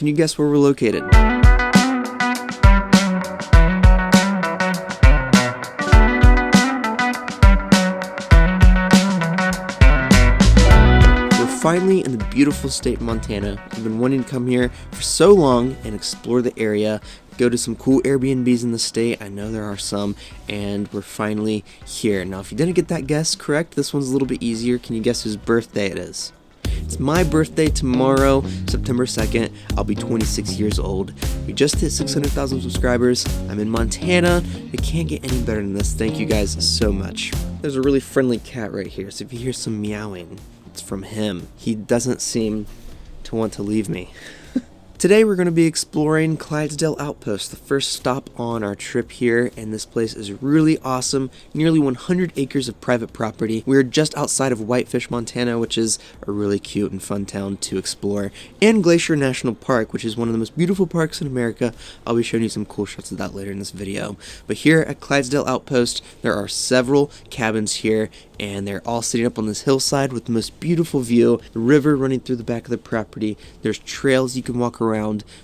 Can you guess where we're located? Finally in the beautiful state of Montana. I've been wanting to come here for so long and explore the area, go to some cool Airbnbs in the state. I know there are some, and we're finally here. Now, if you didn't get that guess correct, this one's a little bit easier. Can you guess whose birthday it is? It's my birthday tomorrow, September 2nd. I'll be 26 years old. We just hit 600,000 subscribers. I'm in Montana. It can't get any better than this. Thank you guys so much. There's a really friendly cat right here, so if you hear some meowing, it's from him. He doesn't seem to want to leave me. Today we're going to be exploring Clydesdale Outpost, the first stop on our trip here, and this place is really awesome. Nearly 100 acres of private property. We're just outside of Whitefish, Montana, which is a really cute and fun town to explore, and Glacier National Park, which is one of the most beautiful parks in America. I'll be showing you some cool shots of that later in this video. But here at Clydesdale Outpost, there are several cabins here, and they're all sitting up on this hillside with the most beautiful view, the river running through the back of the property. There's trails you can walk around,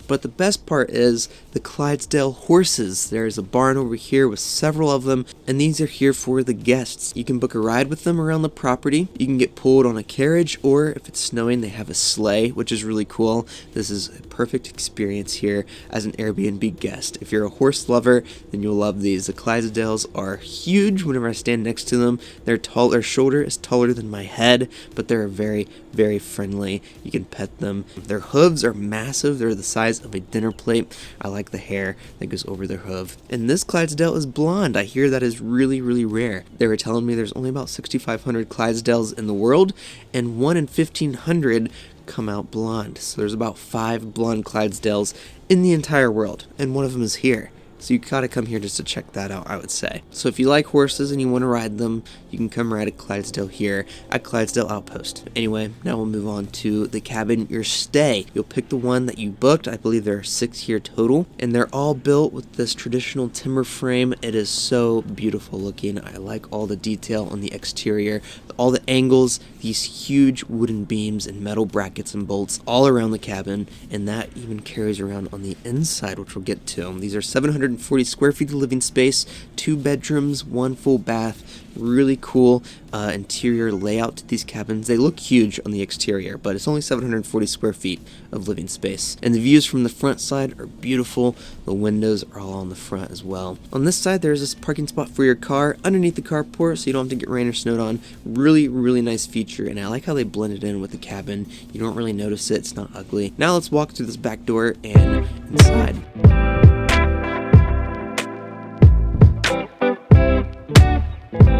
but the best part is the Clydesdale horses. There's a barn over here with several of them, and these are here for the guests. You can book a ride with them around the property. You can get pulled on a carriage, or if it's snowing, they have a sleigh, which is really cool. This is a perfect experience here as an Airbnb guest. If you're a horse lover, then you'll love these. The Clydesdales are huge. Whenever I stand next to them, they're tall. Their shoulder is taller than my head, but they're very, very friendly. You can pet them. Their hooves are massive. They're the size of a dinner plate. I like the hair that goes over their hoof. And this Clydesdale is blonde. I hear that is really, really rare. They were telling me there's only about 6,500 Clydesdales in the world, and 1 in 1,500 come out blonde. So there's about 5 blonde Clydesdales in the entire world, and one of them is here. So you gotta come here just to check that out, I would say. So if you like horses and you want to ride them, you can come ride at Clydesdale here at Clydesdale Outpost. Anyway, now we'll move on to the cabin, your stay. You'll pick the one that you booked. I believe there are 6 here total, and they're all built with this traditional timber frame. It is so beautiful looking. I like all the detail on the exterior, all the angles, these huge wooden beams and metal brackets and bolts all around the cabin, and that even carries around on the inside, which we'll get to. These are 740 square feet of living space, 2 bedrooms, 1 full bath. Really cool interior layout to these cabins. They look huge on the exterior, but it's only 740 square feet of living space. And the views from the front side are beautiful. The windows are all on the front as well. On this side, there's this parking spot for your car underneath the carport, so you don't have to get rain or snowed on. Really, really nice feature, and I like how they blended in with the cabin. You don't really notice it. It's not ugly. Now let's walk through this back door and inside.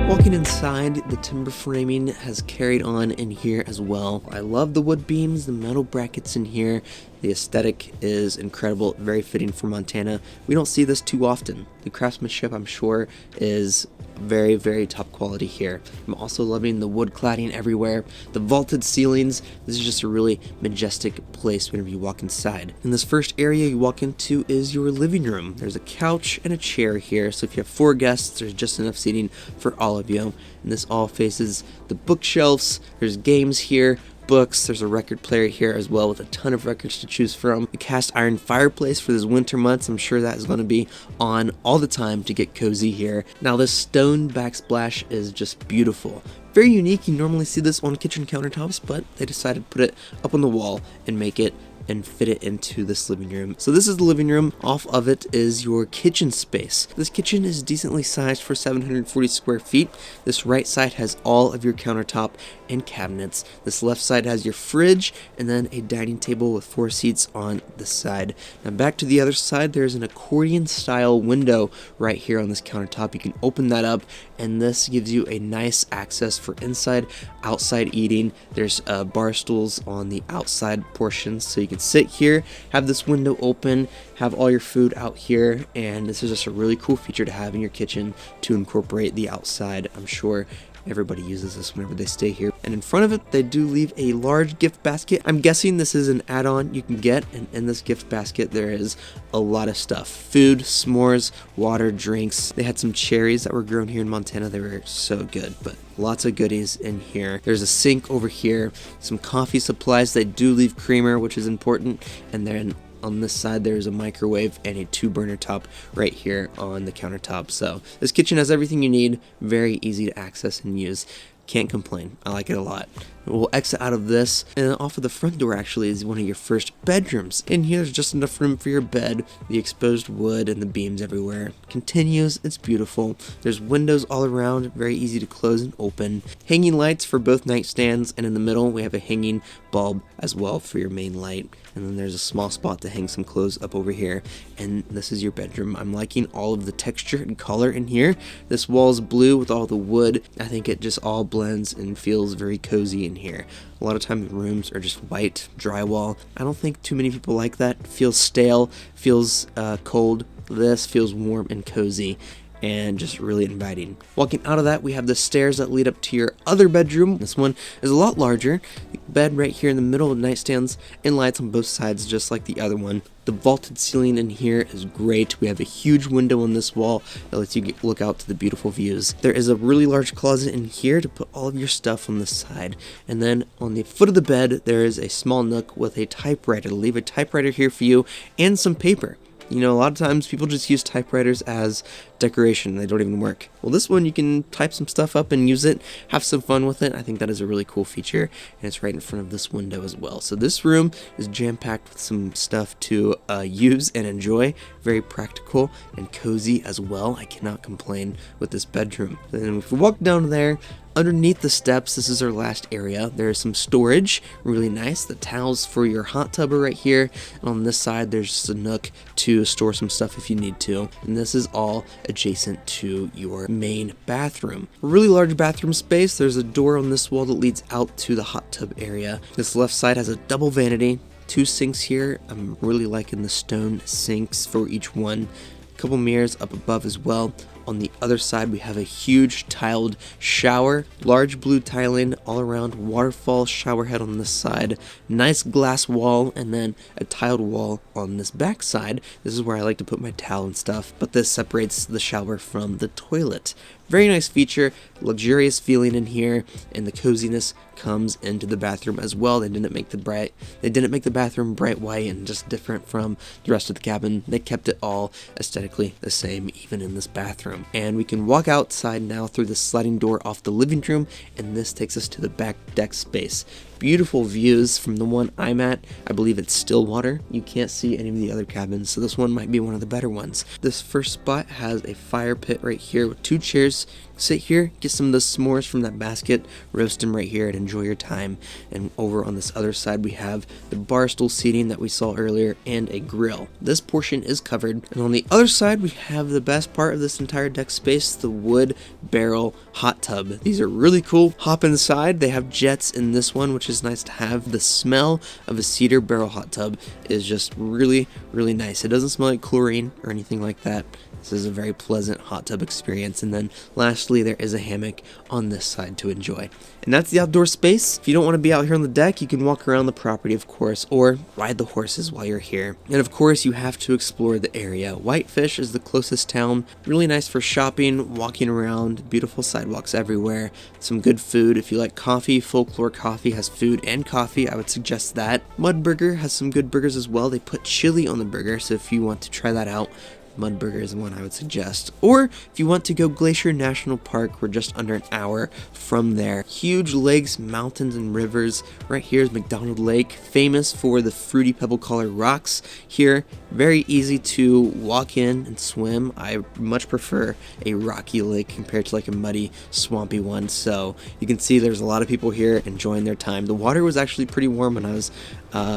Walking inside, the timber framing has carried on in here as well. I love the wood beams, the metal brackets in here. The aesthetic is incredible, very fitting for Montana. We don't see this too often. The craftsmanship, I'm sure, is very, very top quality here. I'm also loving the wood cladding everywhere, the vaulted ceilings. This is just a really majestic place whenever you walk inside. And this first area you walk into is your living room. There's a couch and a chair here, so if you have 4 guests, there's just enough seating for all of you. And this all faces the bookshelves. There's games here, books. There's a record player here as well with a ton of records to choose from. A cast iron fireplace for these winter months. I'm sure that is going to be on all the time to get cozy here. Now this stone backsplash is just beautiful. Very unique. You normally see this on kitchen countertops, but they decided to put it up on the wall and make it and fit it into this living room. So this is the living room. Off of it is your kitchen space. This kitchen is decently sized for 740 square feet. This right side has all of your countertop and cabinets. This left side has your fridge and then a dining table with 4 seats on the side. Now back to the other side, there's an accordion style window right here on this countertop. You can open that up, and this gives you a nice access for inside, outside eating. There's bar stools on the outside portion, so you can sit here, have this window open, have all your food out here, and this is just a really cool feature to have in your kitchen to incorporate the outside, I'm sure, Everybody uses this whenever they stay here. And in front of it, they do leave a large gift basket. I'm guessing this is an add-on you can get, and in this gift basket there is a lot of stuff. Food, s'mores, water, drinks. They had some cherries that were grown here in Montana. They were so good, but lots of goodies in here. There's a sink over here, some coffee supplies. They do leave creamer, which is important, and then on this side there's a microwave and a 2-burner top right here on the countertop. So this kitchen has everything you need, very easy to access and use. Can't complain. I like it a lot. We'll exit out of this, and off of the front door actually is one of your first bedrooms. In here there's just enough room for your bed. The exposed wood and the beams everywhere continues. It's beautiful. There's windows all around, very easy to close and open. Hanging lights for both nightstands, and in the middle we have a hanging bulb as well for your main light. And then there's a small spot to hang some clothes up over here. And this is your bedroom. I'm liking all of the texture and color in here. This wall is blue with all the wood. I think it just all blends and feels very cozy in here. A lot of times rooms are just white drywall. I don't think too many people like that. It feels stale, feels cold. This feels warm and cozy and just really inviting. Walking out of that, we have the stairs that lead up to your other bedroom. This one is a lot larger. Bed right here in the middle of nightstands and lights on both sides just like the other one. The vaulted ceiling in here is great. We have a huge window on this wall that lets you look out to the beautiful views. There is a really large closet in here to put all of your stuff on this side. And then on the foot of the bed, there is a small nook with a typewriter. To leave a typewriter here for you and some paper. You know, a lot of times people just use typewriters as decoration. They don't even work. Well, this one you can type some stuff up and use it, have some fun with it. I think that is a really cool feature, and it's right in front of this window as well. So this room is jam-packed with some stuff to use and enjoy. Very practical and cozy as well. I cannot complain with this bedroom. And if we walk down there, underneath the steps, this is our last area. There's some storage, really nice. The towels for your hot tub are right here. And on this side, there's just a nook to store some stuff if you need to. And this is all adjacent to your main bathroom. A really large bathroom space. There's a door on this wall that leads out to the hot tub area. This left side has a double vanity. 2 sinks here. I'm really liking the stone sinks for each one. A couple mirrors up above as well. On the other side, we have a huge tiled shower, large blue tiling all around, waterfall shower head on this side, nice glass wall, and then a tiled wall on this back side. This is where I like to put my towel and stuff, but this separates the shower from the toilet. Very nice feature, luxurious feeling in here, and the coziness comes into the bathroom as well. They didn't make the bathroom bright white and just different from the rest of the cabin. They kept it all aesthetically the same, even in this bathroom. And we can walk outside now through the sliding door off the living room, and this takes us to the back deck space. Beautiful views from the one I'm at. I believe it's still water. You can't see any of the other cabins, so this one might be one of the better ones. This first spot has a fire pit right here with 2 chairs. Sit here, get some of the s'mores from that basket, roast them right here and enjoy your time. And over on this other side we have the bar stool seating that we saw earlier and a grill. This portion is covered. And on the other side we have the best part of this entire deck space, the wood barrel hot tub. These are really cool. Hop inside. They have jets in this one, which is nice to have. The smell of a cedar barrel hot tub is just really, really nice. It doesn't smell like chlorine or anything like that. This is a very pleasant hot tub experience. And then lastly, there is a hammock on this side to enjoy. And that's the outdoor space. If you don't want to be out here on the deck, you can walk around the property, of course, or ride the horses while you're here. And of course, you have to explore the area. Whitefish is the closest town. Really nice for shopping, walking around, beautiful sidewalks everywhere. Some good food. If you like coffee, Folklore Coffee has food and coffee. I would suggest that. Mud Burger has some good burgers as well. They put chili on the burger, so if you want to try that out, Mud Burger is one I would suggest. Or if you want to go Glacier National Park, we're just under an hour from there. Huge lakes, mountains, and rivers. Right here is McDonald Lake, famous for the fruity pebble colored rocks here. Very easy to walk in and swim. I much prefer a rocky lake compared to like a muddy, swampy one. So you can see there's a lot of people here enjoying their time. The water was actually pretty warm when I was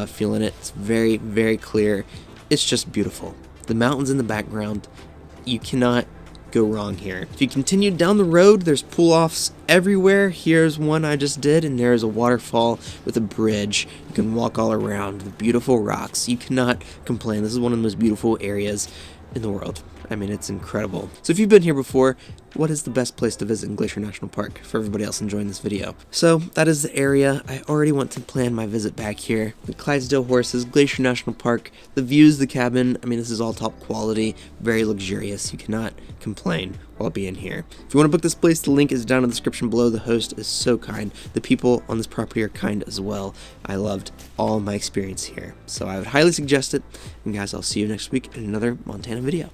feeling it. It's very, very clear. It's just beautiful. The mountains in the background, you cannot go wrong here. If you continue down the road, there's pull-offs everywhere. Here's one I just did, and there's a waterfall with a bridge. You can walk all around with beautiful rocks. You cannot complain. This is one of the most beautiful areas in the world. I mean, it's incredible. So if you've been here before, what is the best place to visit in Glacier National Park for everybody else enjoying this video. So that is the area. I already want to plan my visit back here. The Clydesdale horses, Glacier National Park, the views, the cabin. I mean, this is all top quality, very luxurious. You cannot complain while being here. If you want to book this place, the link is down in the description below. The host is so kind. The people on this property are kind as well. I loved all my experience here. So I would highly suggest it. And guys, I'll see you next week in another Montana video.